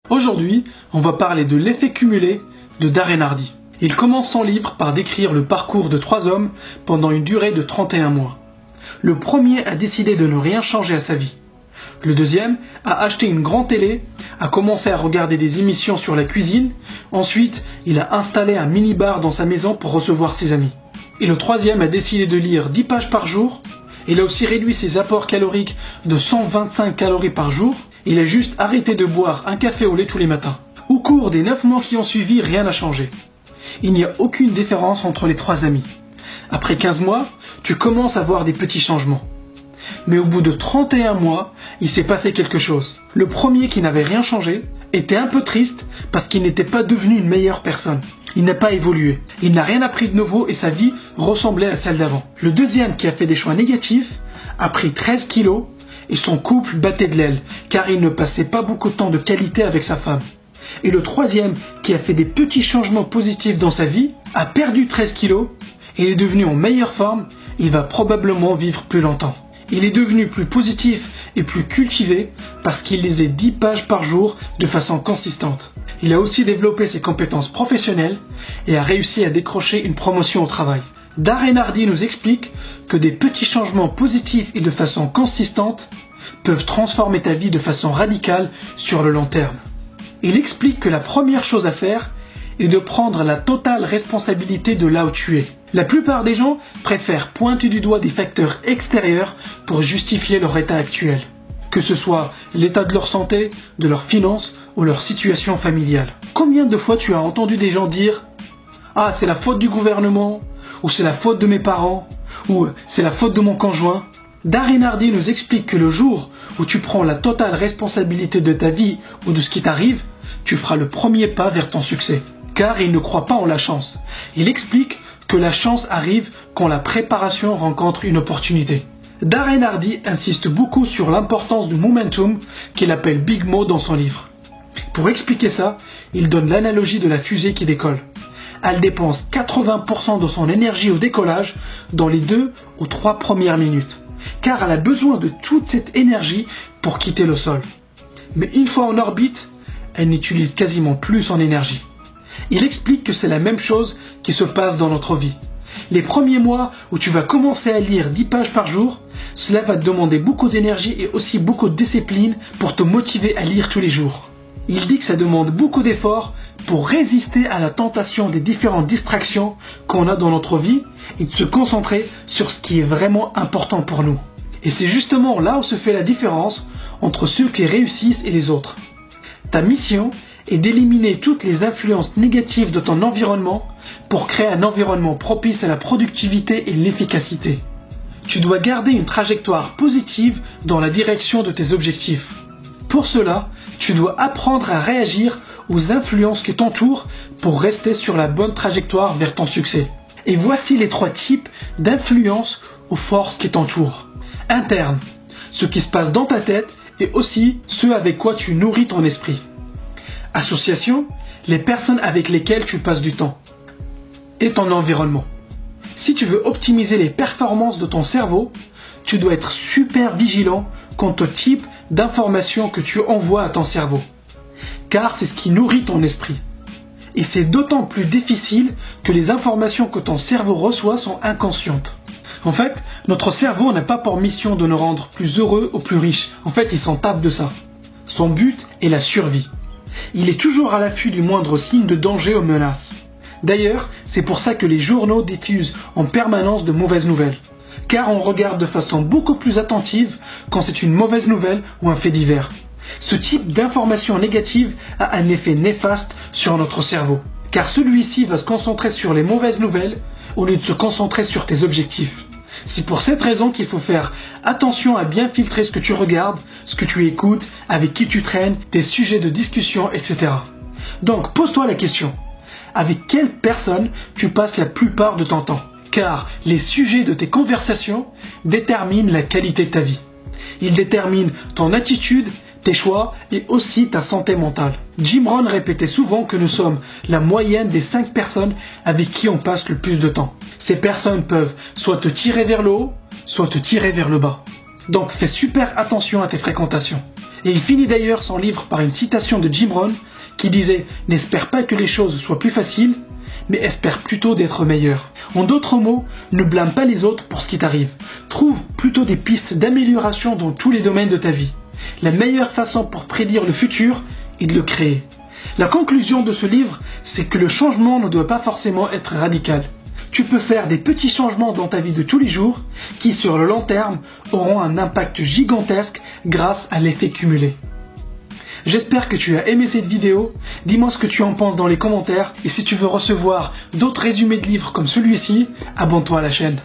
Aujourd'hui, on va parler de l'effet cumulé de Darren Hardy. Il commence son livre par décrire le parcours de 3 hommes pendant une durée de 31 mois. Le premier a décidé de ne rien changer à sa vie. Le deuxième a acheté une grande télé, a commencé à regarder des émissions sur la cuisine. Ensuite, il a installé un mini-bar dans sa maison pour recevoir ses amis. Et le troisième a décidé de lire 10 pages par jour. Il a aussi réduit ses apports caloriques de 125 calories par jour. Il a juste arrêté de boire un café au lait tous les matins. Au cours des 9 mois qui ont suivi, rien n'a changé. Il n'y a aucune différence entre les 3 amis. Après 15 mois, tu commences à voir des petits changements. Mais au bout de 31 mois, il s'est passé quelque chose. Le premier, qui n'avait rien changé, était un peu triste parce qu'il n'était pas devenu une meilleure personne. Il n'a pas évolué. Il n'a rien appris de nouveau et sa vie ressemblait à celle d'avant. Le deuxième, qui a fait des choix négatifs, a pris 13 kilos et son couple battait de l'aile car il ne passait pas beaucoup de temps de qualité avec sa femme. Et le troisième, qui a fait des petits changements positifs dans sa vie, a perdu 13 kilos et il est devenu en meilleure forme. Il va probablement vivre plus longtemps. Il est devenu plus positif et plus cultivé parce qu'il lisait 10 pages par jour de façon consistante. Il a aussi développé ses compétences professionnelles et a réussi à décrocher une promotion au travail. Darren Hardy nous explique que des petits changements positifs et de façon consistante peuvent transformer ta vie de façon radicale sur le long terme. Il explique que la première chose à faire est de prendre la totale responsabilité de là où tu es. La plupart des gens préfèrent pointer du doigt des facteurs extérieurs pour justifier leur état actuel, que ce soit l'état de leur santé, de leurs finances ou leur situation familiale. Combien de fois tu as entendu des gens dire « Ah, c'est la faute du gouvernement » ou « c'est la faute de mes parents » ou « c'est la faute de mon conjoint ». Darren Hardy nous explique que le jour où tu prends la totale responsabilité de ta vie ou de ce qui t'arrive, tu feras le premier pas vers ton succès. Car il ne croit pas en la chance. Il explique que la chance arrive quand la préparation rencontre une opportunité. Darren Hardy insiste beaucoup sur l'importance du momentum qu'il appelle Big Mo dans son livre. Pour expliquer ça, il donne l'analogie de la fusée qui décolle. Elle dépense 80% de son énergie au décollage dans les 2 ou 3 premières minutes, car elle a besoin de toute cette énergie pour quitter le sol. Mais une fois en orbite, elle n'utilise quasiment plus son énergie. Il explique que c'est la même chose qui se passe dans notre vie. Les premiers mois où tu vas commencer à lire 10 pages par jour, cela va te demander beaucoup d'énergie et aussi beaucoup de discipline pour te motiver à lire tous les jours. Il dit que ça demande beaucoup d'efforts pour résister à la tentation des différentes distractions qu'on a dans notre vie et de se concentrer sur ce qui est vraiment important pour nous. Et c'est justement là où se fait la différence entre ceux qui réussissent et les autres. Ta mission est d'éliminer toutes les influences négatives de ton environnement pour créer un environnement propice à la productivité et l'efficacité. Tu dois garder une trajectoire positive dans la direction de tes objectifs. Pour cela, tu dois apprendre à réagir aux influences qui t'entourent pour rester sur la bonne trajectoire vers ton succès. Et voici les 3 types d'influences ou forces qui t'entourent. Interne, ce qui se passe dans ta tête et aussi ceux avec quoi tu nourris ton esprit. Association, les personnes avec lesquelles tu passes du temps. Et ton environnement. Si tu veux optimiser les performances de ton cerveau, tu dois être super vigilant quant au type d'informations que tu envoies à ton cerveau. Car c'est ce qui nourrit ton esprit. Et c'est d'autant plus difficile que les informations que ton cerveau reçoit sont inconscientes. En fait, notre cerveau n'a pas pour mission de nous rendre plus heureux ou plus riches. En fait, il s'en tape de ça. Son but est la survie. Il est toujours à l'affût du moindre signe de danger ou menace. D'ailleurs, c'est pour ça que les journaux diffusent en permanence de mauvaises nouvelles. Car on regarde de façon beaucoup plus attentive quand c'est une mauvaise nouvelle ou un fait divers. Ce type d'information négative a un effet néfaste sur notre cerveau. Car celui-ci va se concentrer sur les mauvaises nouvelles au lieu de se concentrer sur tes objectifs. C'est pour cette raison qu'il faut faire attention à bien filtrer ce que tu regardes, ce que tu écoutes, avec qui tu traînes, tes sujets de discussion, etc. Donc pose-toi la question, avec quelle personne tu passes la plupart de ton temps? Car les sujets de tes conversations déterminent la qualité de ta vie. Ils déterminent ton attitude, tes choix et aussi ta santé mentale. Jim Rohn répétait souvent que nous sommes la moyenne des 5 personnes avec qui on passe le plus de temps. Ces personnes peuvent soit te tirer vers le haut, soit te tirer vers le bas. Donc fais super attention à tes fréquentations. Et il finit d'ailleurs son livre par une citation de Jim Rohn qui disait « N'espère pas que les choses soient plus faciles, mais espère plutôt d'être meilleur. » En d'autres mots, ne blâme pas les autres pour ce qui t'arrive. Trouve plutôt des pistes d'amélioration dans tous les domaines de ta vie. La meilleure façon pour prédire le futur est de le créer. La conclusion de ce livre, c'est que le changement ne doit pas forcément être radical. Tu peux faire des petits changements dans ta vie de tous les jours qui, sur le long terme, auront un impact gigantesque grâce à l'effet cumulé. J'espère que tu as aimé cette vidéo, dis-moi ce que tu en penses dans les commentaires et si tu veux recevoir d'autres résumés de livres comme celui-ci, abonne-toi à la chaîne.